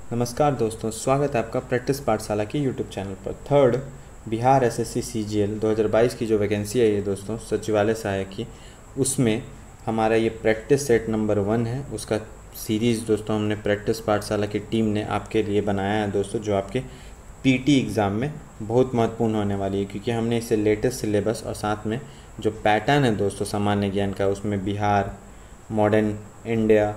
नमस्कार दोस्तों, स्वागत है आपका प्रैक्टिस पाठशाला की यूट्यूब चैनल पर। थर्ड बिहार एसएससी सीजीएल 2022 की जो वैकेंसी आई है दोस्तों सचिवालय सहायक की, उसमें हमारा ये प्रैक्टिस सेट नंबर 1 है। उसका सीरीज़ दोस्तों हमने प्रैक्टिस पाठशाला की टीम ने आपके लिए बनाया है दोस्तों, जो आपके पीटी एग्ज़ाम में बहुत महत्वपूर्ण होने वाली है, क्योंकि हमने इसे लेटेस्ट सिलेबस और साथ में जो पैटर्न है दोस्तों सामान्य ज्ञान का, उसमें बिहार, मॉडर्न इंडिया,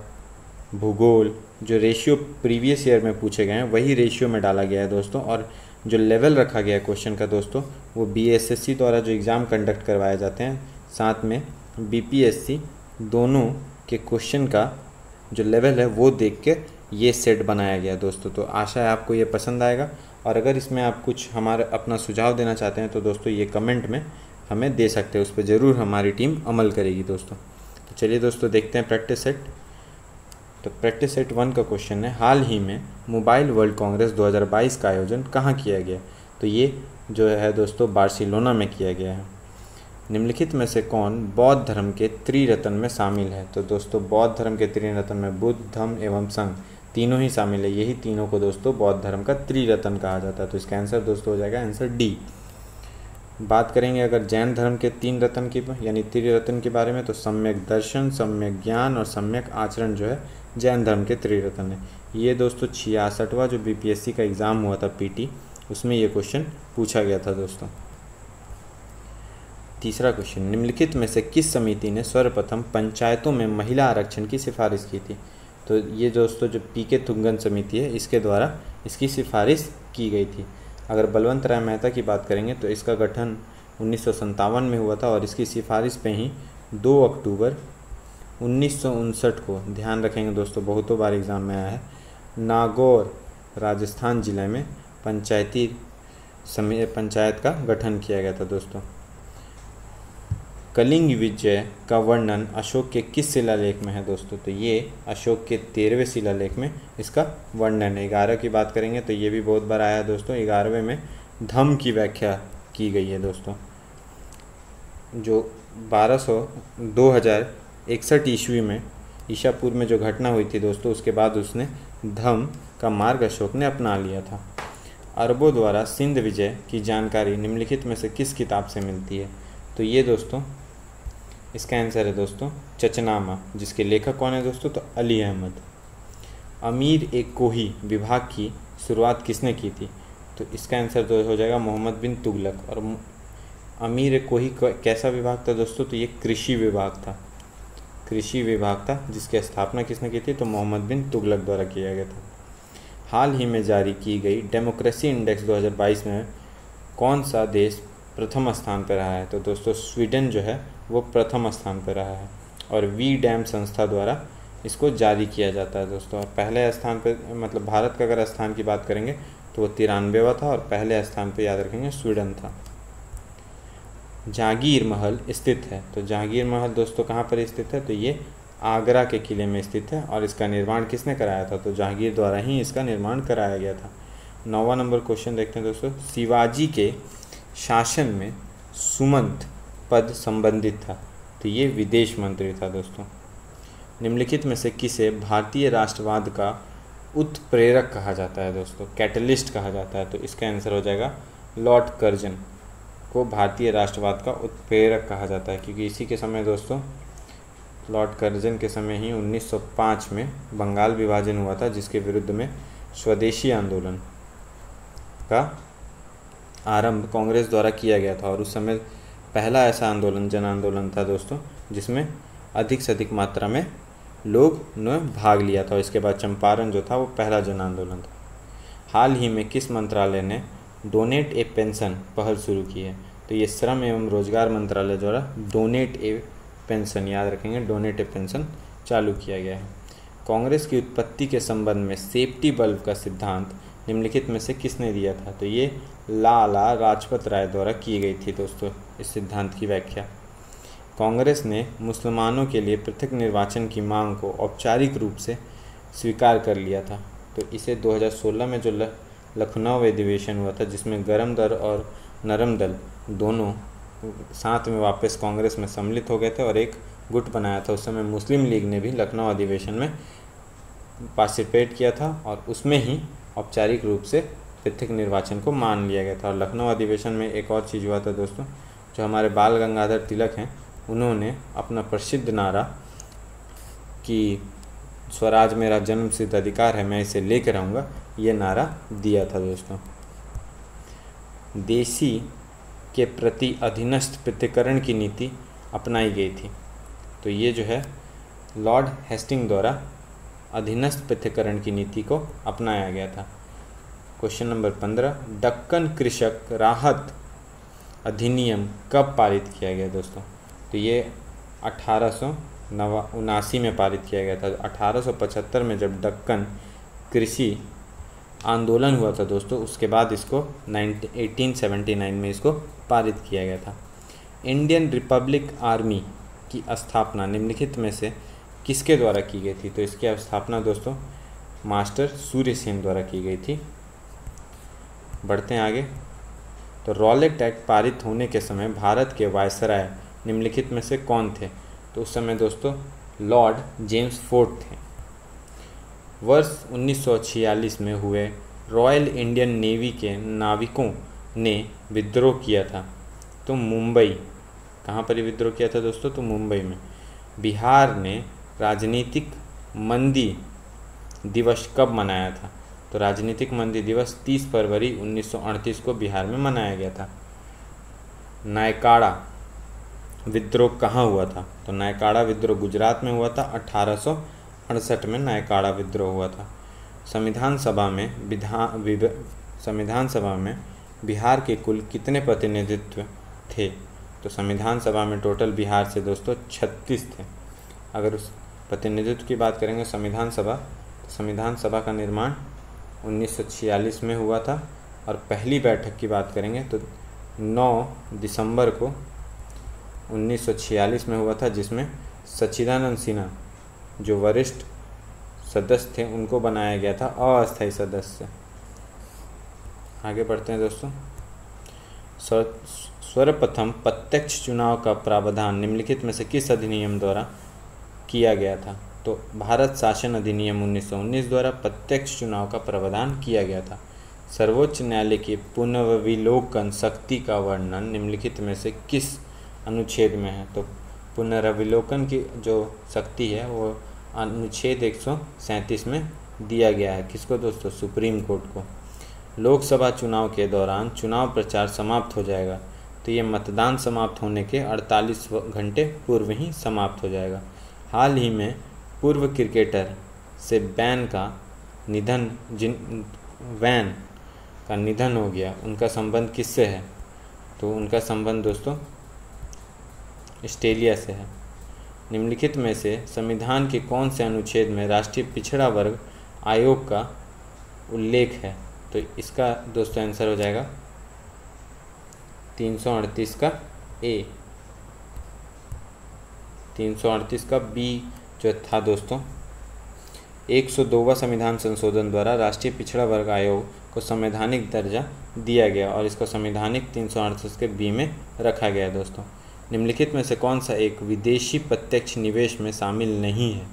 भूगोल, जो रेशियो प्रीवियस ईयर में पूछे गए हैं वही रेशियो में डाला गया है दोस्तों। और जो लेवल रखा गया है क्वेश्चन का दोस्तों, वो बीएसएससी द्वारा जो एग्ज़ाम कंडक्ट करवाए जाते हैं साथ में बीपीएससी, दोनों के क्वेश्चन का जो लेवल है वो देख के ये सेट बनाया गया है दोस्तों। तो आशा है आपको ये पसंद आएगा, और अगर इसमें आप कुछ हमारा अपना सुझाव देना चाहते हैं तो दोस्तों ये कमेंट में हमें दे सकते हैं, उस पर ज़रूर हमारी टीम अमल करेगी दोस्तों। तो चलिए दोस्तों देखते हैं प्रैक्टिस सेट। तो प्रैक्टिस सेट 1 का क्वेश्चन है, हाल ही में मोबाइल वर्ल्ड कांग्रेस 2022 का आयोजन कहाँ किया गया? तो ये जो है दोस्तों बार्सिलोना में किया गया है। निम्नलिखित में से कौन बौद्ध धर्म के त्रिरत्न में शामिल है? तो दोस्तों बौद्ध धर्म के त्रिरत्न में बुद्ध, धम्म एवं संघ तीनों ही शामिल है। यही तीनों को दोस्तों बौद्ध धर्म का त्रिरत्न कहा जाता है। तो इसका आंसर दोस्तों हो जाएगा आंसर डी। बात करेंगे अगर जैन धर्म के 3 रत्न की यानी त्रिरत्न के बारे में, तो सम्यक दर्शन, सम्यक ज्ञान और सम्यक आचरण जो है जैन धर्म के त्रिरत्न है। ये दोस्तों 66वां जो बीपीएससी का एग्ज़ाम हुआ था पीटी, उसमें ये क्वेश्चन पूछा गया था दोस्तों। तीसरा क्वेश्चन, निम्नलिखित में से किस समिति ने सर्वप्रथम पंचायतों में महिला आरक्षण की सिफारिश की थी? तो ये दोस्तों जो पीके तुंगन समिति है, इसके द्वारा इसकी सिफारिश की गई थी। अगर बलवंत राय मेहता की बात करेंगे तो इसका गठन 1957 में हुआ था, और इसकी सिफारिश पे ही 2 अक्टूबर 1959 को, ध्यान रखेंगे दोस्तों बहुतों बार एग्ज़ाम में आया है, नागौर राजस्थान जिले में पंचायत का गठन किया गया था दोस्तों। कलिंग विजय का वर्णन अशोक के किस शिलालेख में है दोस्तों? तो ये अशोक के 13वें शिलालेख में इसका वर्णन है। 11 की बात करेंगे तो ये भी बहुत बार आया है दोस्तों। 11वें में धम्म की व्याख्या की गई है दोस्तों। जो 2061 ईस्वी में ईशापुर में जो घटना हुई थी दोस्तों, उसके बाद उसने धम्म का मार्ग अशोक ने अपना लिया था। अरबों द्वारा सिंध विजय की जानकारी निम्नलिखित में से किस किताब से मिलती है? तो ये दोस्तों इसका आंसर है दोस्तों चचनामा, जिसके लेखक कौन है दोस्तों? तो अली अहमद। अमीर ए कोही विभाग की शुरुआत किसने की थी? तो इसका आंसर तो हो जाएगा मोहम्मद बिन तुगलक। और अमीर ए कोही कैसा विभाग था दोस्तों? तो ये कृषि विभाग था, कृषि विभाग था, जिसकी स्थापना किसने की थी? तो मोहम्मद बिन तुगलक द्वारा किया गया था। हाल ही में जारी की गई डेमोक्रेसी इंडेक्स 2022 में कौन सा देश प्रथम स्थान पर रहा है? तो दोस्तों स्वीडन जो है वो प्रथम स्थान पर रहा है, और वी डैम संस्था द्वारा इसको जारी किया जाता है दोस्तों। और पहले स्थान पर मतलब भारत का अगर स्थान की बात करेंगे तो वो 93वां था, और पहले स्थान पर याद रखेंगे स्वीडन था। जहांगीर महल स्थित है, तो जहांगीर महल दोस्तों कहाँ पर स्थित है? तो ये आगरा के किले में स्थित है, और इसका निर्माण किसने कराया था? तो जहांगीर द्वारा ही इसका निर्माण कराया गया था। 9वां नंबर क्वेश्चन देखते हैं दोस्तों, शिवाजी के शासन में सुमंत पद संबंधित था? तो ये विदेश मंत्री था दोस्तों। निम्नलिखित में से किसे भारतीय राष्ट्रवाद का उत्प्रेरक कहा जाता है दोस्तों? कैटलिस्ट कहा जाता है। तो इसका आंसर हो जाएगा लॉर्ड कर्जन को भारतीय राष्ट्रवाद का उत्प्रेरक कहा जाता है, क्योंकि इसी के समय दोस्तों लॉर्ड कर्जन के समय ही 1905 में बंगाल विभाजन हुआ था, जिसके विरुद्ध में स्वदेशी आंदोलन का आरंभ कांग्रेस द्वारा किया गया था। और उस समय पहला ऐसा आंदोलन जन आंदोलन था दोस्तों, जिसमें अधिक से अधिक मात्रा में लोग ने भाग लिया था। और इसके बाद चंपारण जो था वो पहला जन आंदोलन था। हाल ही में किस मंत्रालय ने डोनेट ए पेंशन पहल शुरू की है? तो ये श्रम एवं रोजगार मंत्रालय द्वारा डोनेट ए पेंशन, याद रखेंगे डोनेट ए पेंशन चालू किया गया है। कांग्रेस की उत्पत्ति के संबंध में सेफ्टी बल्ब का सिद्धांत निम्नलिखित में से किसने दिया था? तो ये लाला लाजपत राय द्वारा की गई थी दोस्तों इस सिद्धांत की व्याख्या। कांग्रेस ने मुसलमानों के लिए पृथक निर्वाचन की मांग को औपचारिक रूप से स्वीकार कर लिया था। तो इसे 2016 में जो लखनऊ अधिवेशन हुआ था, जिसमें गरम दल और नरम दल दोनों साथ में वापस कांग्रेस में सम्मिलित हो गए थे और एक गुट बनाया था। उस समय मुस्लिम लीग ने भी लखनऊ अधिवेशन में पार्टिसिपेट किया था और उसमें ही औपचारिक रूप से पृथक निर्वाचन को मान लिया गया था। और लखनऊ अधिवेशन में एक और चीज़ हुआ था दोस्तों, जो हमारे बाल गंगाधर तिलक हैं उन्होंने अपना प्रसिद्ध नारा कि स्वराज मेरा जन्मसिद्ध अधिकार है, मैं इसे लेकर रहूँगा, ये नारा दिया था दोस्तों। देशी के प्रति अधीनस्थ पृथक्करण की नीति अपनाई गई थी। तो ये जो है लॉर्ड हेस्टिंग द्वारा अधीनस्थ पृथक्करण की नीति को अपनाया गया था। क्वेश्चन नंबर 15, दक्कन कृषक राहत अधिनियम कब पारित किया गया दोस्तों? तो ये 1879 में पारित किया गया था। 1875 में जब दक्कन कृषि आंदोलन हुआ था दोस्तों, उसके बाद इसको 1879 में इसको पारित किया गया था। इंडियन रिपब्लिक आर्मी की स्थापना निम्नलिखित में से किसके द्वारा की गई थी? तो इसकी स्थापना दोस्तों मास्टर सूर्य सेन द्वारा की गई थी। बढ़ते हैं आगे। तो रॉलेट एक्ट पारित होने के समय भारत के वायसराय निम्नलिखित में से कौन थे? तो उस समय दोस्तों लॉर्ड जेम्स फोर्ड थे। वर्ष 1946 में हुए रॉयल इंडियन नेवी के नाविकों ने विद्रोह किया था। तो मुंबई, कहाँ पर विद्रोह किया था दोस्तों? तो मुंबई में। बिहार ने राजनीतिक मंदी दिवस कब मनाया था? तो राजनीतिक मंदी दिवस 30 फरवरी 1938 को बिहार में मनाया गया था। नायकाड़ा विद्रोह कहाँ हुआ था? तो नायकाड़ा विद्रोह गुजरात में हुआ था। 1868 में नायकाड़ा विद्रोह हुआ था। संविधान सभा में बिहार के कुल कितने प्रतिनिधित्व थे? तो संविधान सभा में टोटल बिहार से दोस्तों 36 थे। अगर उस प्रतिनिधित्व की बात करेंगे संविधान सभा का निर्माण 1946 में हुआ था। और पहली बैठक की बात करेंगे तो 9 दिसंबर को 1946 में हुआ था, जिसमें सच्चिदानंद सिन्हा जो वरिष्ठ सदस्य थे उनको बनाया गया था अस्थायी सदस्य। आगे बढ़ते हैं दोस्तों। सर्वप्रथम प्रत्यक्ष चुनाव का प्रावधान निम्नलिखित में से किस अधिनियम द्वारा किया गया था? तो भारत शासन अधिनियम 1919 द्वारा प्रत्यक्ष चुनाव का प्रावधान किया गया था। सर्वोच्च न्यायालय की पुनर्विलोकन शक्ति का वर्णन निम्नलिखित में से किस अनुच्छेद में है? तो पुनर्विलोकन की जो शक्ति है वो अनुच्छेद 137 में दिया गया है। किसको दोस्तों? सुप्रीम कोर्ट को। लोकसभा चुनाव के दौरान चुनाव प्रचार समाप्त हो जाएगा, तो ये मतदान समाप्त होने के 48 घंटे पूर्व ही समाप्त हो जाएगा। हाल ही में पूर्व क्रिकेटर से वैन का निधन हो गया, उनका संबंध किससे है? तो उनका संबंध दोस्तों ऑस्ट्रेलिया से है। निम्नलिखित में से संविधान के कौन से अनुच्छेद में राष्ट्रीय पिछड़ा वर्ग आयोग का उल्लेख है? तो इसका दोस्तों आंसर हो जाएगा 338 का ए। 338 का बी जो था दोस्तों 102वां संविधान संशोधन द्वारा राष्ट्रीय पिछड़ा वर्ग आयोग को संवैधानिक दर्जा दिया गया और इसको संवैधानिक 338 के बी में रखा गया दोस्तों। निम्नलिखित में से कौन सा एक विदेशी प्रत्यक्ष निवेश में शामिल नहीं है?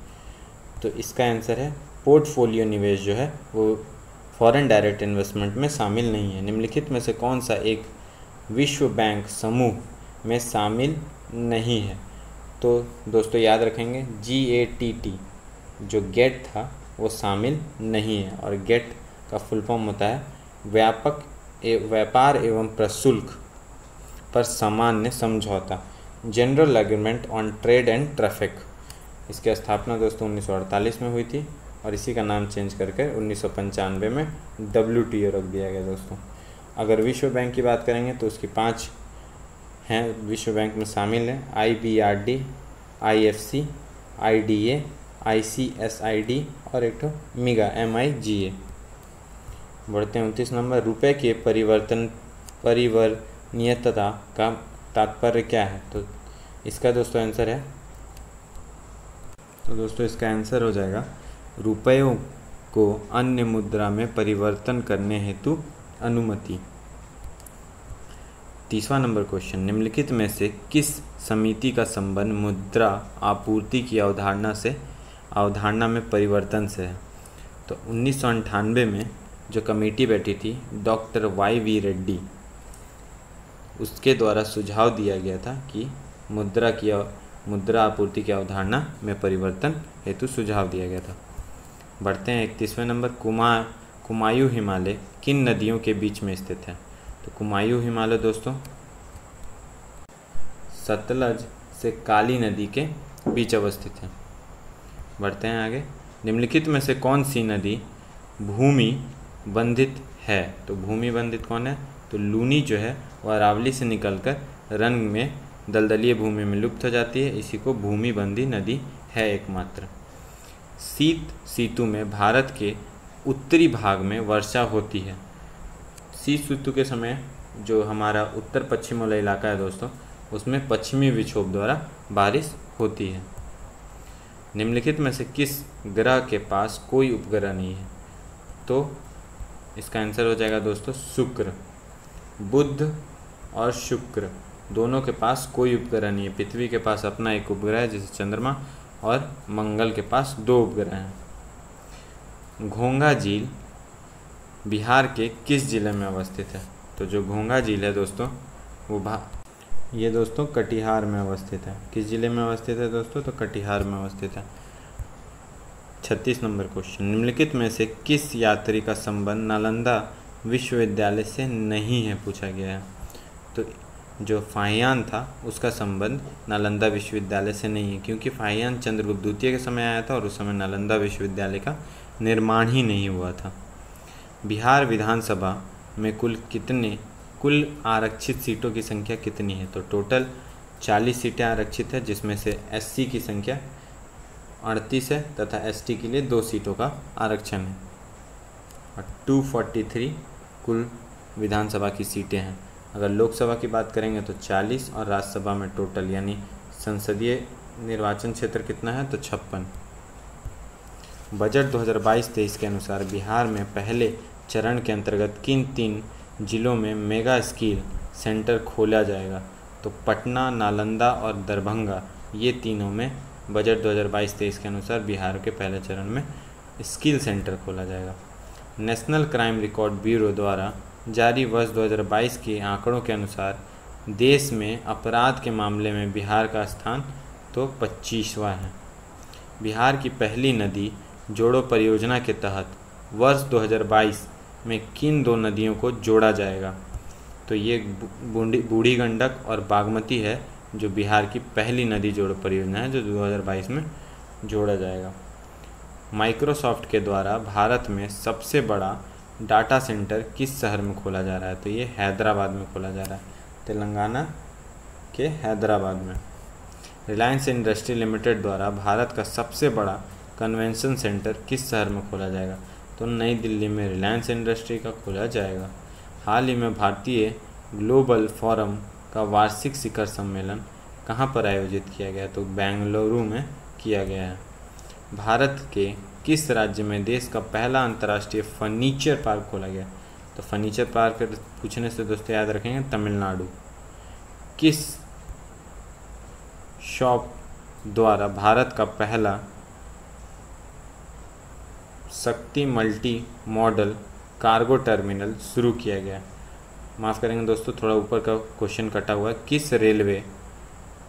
तो इसका आंसर है पोर्टफोलियो निवेश जो है वो फॉरेन डायरेक्ट इन्वेस्टमेंट में शामिल नहीं है। निम्नलिखित में से कौन सा एक विश्व बैंक समूह में शामिल नहीं है? तो दोस्तों याद रखेंगे GATT जो गेट था वो शामिल नहीं है। और गेट का फुल फॉर्म होता है व्यापार एवं प्रशुल्क पर सामान्य समझौता, general agreement on trade and traffic. इसकी स्थापना दोस्तों 1948 में हुई थी और इसी का नाम चेंज करके 1995 में WTO रख दिया गया दोस्तों। अगर विश्व बैंक की बात करेंगे तो उसकी 5 हैं विश्व बैंक में शामिल हैं, IBRD, IFC, IDA, ICSID और एक तो MIGA। बढ़ते हैं 29 नंबर। रुपए के परिवर्तनीयता का तात्पर्य क्या है? तो इसका दोस्तों आंसर है, तो दोस्तों इसका आंसर हो जाएगा रुपयों को अन्य मुद्रा में परिवर्तन करने हेतु अनुमति। 30वां नंबर क्वेश्चन। निम्नलिखित में से किस समिति का संबंध मुद्रा आपूर्ति की अवधारणा में परिवर्तन से है? तो 1998 में जो कमेटी बैठी थी डॉक्टर YV रेड्डी, उसके द्वारा सुझाव दिया गया था कि मुद्रा आपूर्ति की अवधारणा में परिवर्तन हेतु सुझाव दिया गया था। बढ़ते हैं 31वें नंबर। कुमायूं हिमालय किन नदियों के बीच में स्थित है? तो कुमायूं हिमालय दोस्तों सतलज से काली नदी के बीच अवस्थित है। बढ़ते हैं आगे। निम्नलिखित में से कौन सी नदी भूमि बंधित है? तो भूमि बंधित कौन है? तो लूनी जो है वह अरावली से निकलकर रंग में दलदलीय भूमि में लुप्त हो जाती है, इसी को भूमि बंधी नदी है एकमात्र। शीत ऋतु में भारत के उत्तरी भाग में वर्षा होती है। शीत ऋतु के समय जो हमारा उत्तर पश्चिम वाला इलाका है दोस्तों, उसमें पश्चिमी विक्षोभ द्वारा बारिश होती है। निम्नलिखित में से किस ग्रह के पास कोई उपग्रह नहीं है? तो इसका आंसर हो जाएगा दोस्तों शुक्र। बुध और शुक्र दोनों के पास कोई उपग्रह नहीं है। पृथ्वी के पास अपना एक उपग्रह है जैसे चंद्रमा, और मंगल के पास 2 उपग्रह हैं। घोंघा झील बिहार के किस जिले में अवस्थित है? तो जो घोंघा झील है दोस्तों वो ये दोस्तों कटिहार में अवस्थित है। किस जिले में अवस्थित है दोस्तों? तो कटिहार में अवस्थित है। 36 नंबर क्वेश्चन। निम्नलिखित में से किस यात्री का संबंध नालंदा विश्वविद्यालय से नहीं है? पूछा गया है। तो जो फाहियान था उसका संबंध नालंदा विश्वविद्यालय से नहीं है, क्योंकि फाहियान चंद्रगुप्त द्वितीय के समय आया था और उस समय नालंदा विश्वविद्यालय का निर्माण ही नहीं हुआ था। बिहार विधानसभा में कुल आरक्षित सीटों की संख्या कितनी है? तो टोटल 40 सीटें आरक्षित है, जिसमें से SC की संख्या 38 है तथा ST के लिए 2 सीटों का आरक्षण है। और 243 कुल विधानसभा की सीटें हैं। अगर लोकसभा की बात करेंगे तो 40 और राज्यसभा में टोटल यानी संसदीय निर्वाचन क्षेत्र कितना है? तो 56। बजट 2022-23 के अनुसार बिहार में पहले चरण के अंतर्गत किन 3 जिलों में मेगा स्किल सेंटर खोला जाएगा? तो पटना, नालंदा और दरभंगा, ये तीनों में बजट 2022-23 के अनुसार बिहार के पहले चरण में स्किल सेंटर खोला जाएगा। नेशनल क्राइम रिकॉर्ड ब्यूरो द्वारा जारी वर्ष 2022 के आंकड़ों के अनुसार देश में अपराध के मामले में बिहार का स्थान तो 25वां है। बिहार की पहली नदी जोड़ो परियोजना के तहत वर्ष 2022 में किन 2 नदियों को जोड़ा जाएगा? तो ये बूढ़ी गंडक और बागमती है, जो बिहार की पहली नदी जोड़ो परियोजना है जो 2022 में जोड़ा जाएगा। माइक्रोसॉफ्ट के द्वारा भारत में सबसे बड़ा डाटा सेंटर किस शहर में खोला जा रहा है? तो ये हैदराबाद में खोला जा रहा है, तेलंगाना के हैदराबाद में। रिलायंस इंडस्ट्री लिमिटेड द्वारा भारत का सबसे बड़ा कन्वेंशन सेंटर किस शहर में खोला जाएगा? तो नई दिल्ली में रिलायंस इंडस्ट्री का खोला जाएगा। हाल ही में भारतीय ग्लोबल फोरम का वार्षिक शिखर सम्मेलन कहाँ पर आयोजित किया गया? तो बेंगलुरु में किया गया है। भारत के किस राज्य में देश का पहला अंतर्राष्ट्रीय फर्नीचर पार्क खोला गया? तो फर्नीचर पार्क पूछने से दोस्तों याद रखेंगे तमिलनाडु। किस शॉप द्वारा भारत का पहला शक्ति मल्टी मॉडल कार्गो टर्मिनल शुरू किया गया? माफ़ करेंगे दोस्तों, थोड़ा ऊपर का क्वेश्चन कटा हुआ है। किस रेलवे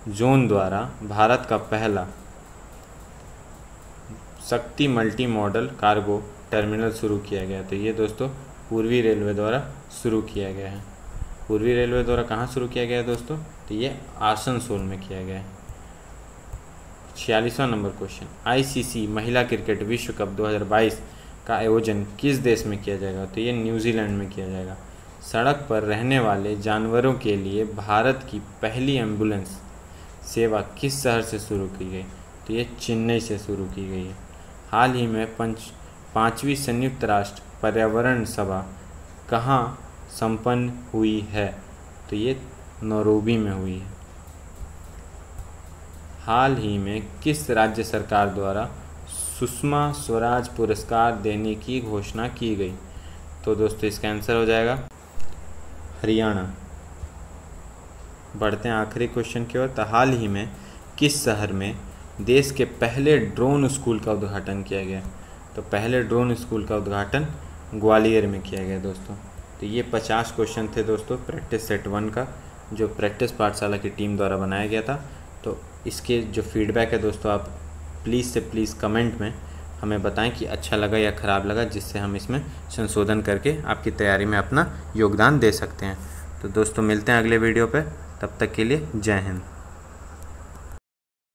जोन द्वारा भारत का पहला शक्ति मल्टी मॉडल कार्गो टर्मिनल शुरू किया गया? तो ये दोस्तों पूर्वी रेलवे द्वारा शुरू किया गया है। पूर्वी रेलवे द्वारा कहाँ शुरू किया गया है दोस्तों? तो ये आसनसोल में किया गया है। 46वां नंबर क्वेश्चन। ICC महिला क्रिकेट विश्व कप 2022 का आयोजन किस देश में किया जाएगा? तो ये न्यूजीलैंड में किया जाएगा। सड़क पर रहने वाले जानवरों के लिए भारत की पहली एम्बुलेंस सेवा किस शहर से शुरू की गई? तो ये चेन्नई से शुरू की गई है। हाल ही में 5वीं संयुक्त राष्ट्र पर्यावरण सभा कहाँ संपन्न हुई है? तो ये नैरोबी में हुई है। हाल ही में किस राज्य सरकार द्वारा सुषमा स्वराज पुरस्कार देने की घोषणा की गई? तो दोस्तों इसका आंसर हो जाएगा हरियाणा। बढ़ते हैं आखिरी क्वेश्चन की ओर। तो हाल ही में किस शहर में देश के पहले ड्रोन स्कूल का उद्घाटन किया गया? तो पहले ड्रोन स्कूल का उद्घाटन ग्वालियर में किया गया दोस्तों। तो ये 50 क्वेश्चन थे दोस्तों प्रैक्टिस सेट 1 का, जो प्रैक्टिस पाठशाला की टीम द्वारा बनाया गया था। तो इसके जो फीडबैक है दोस्तों, आप प्लीज़ से प्लीज़ कमेंट में हमें बताएं कि अच्छा लगा या ख़राब लगा, जिससे हम इसमें संशोधन करके आपकी तैयारी में अपना योगदान दे सकते हैं। तो दोस्तों मिलते हैं अगले वीडियो पे, तब तक के लिए जय हिंद।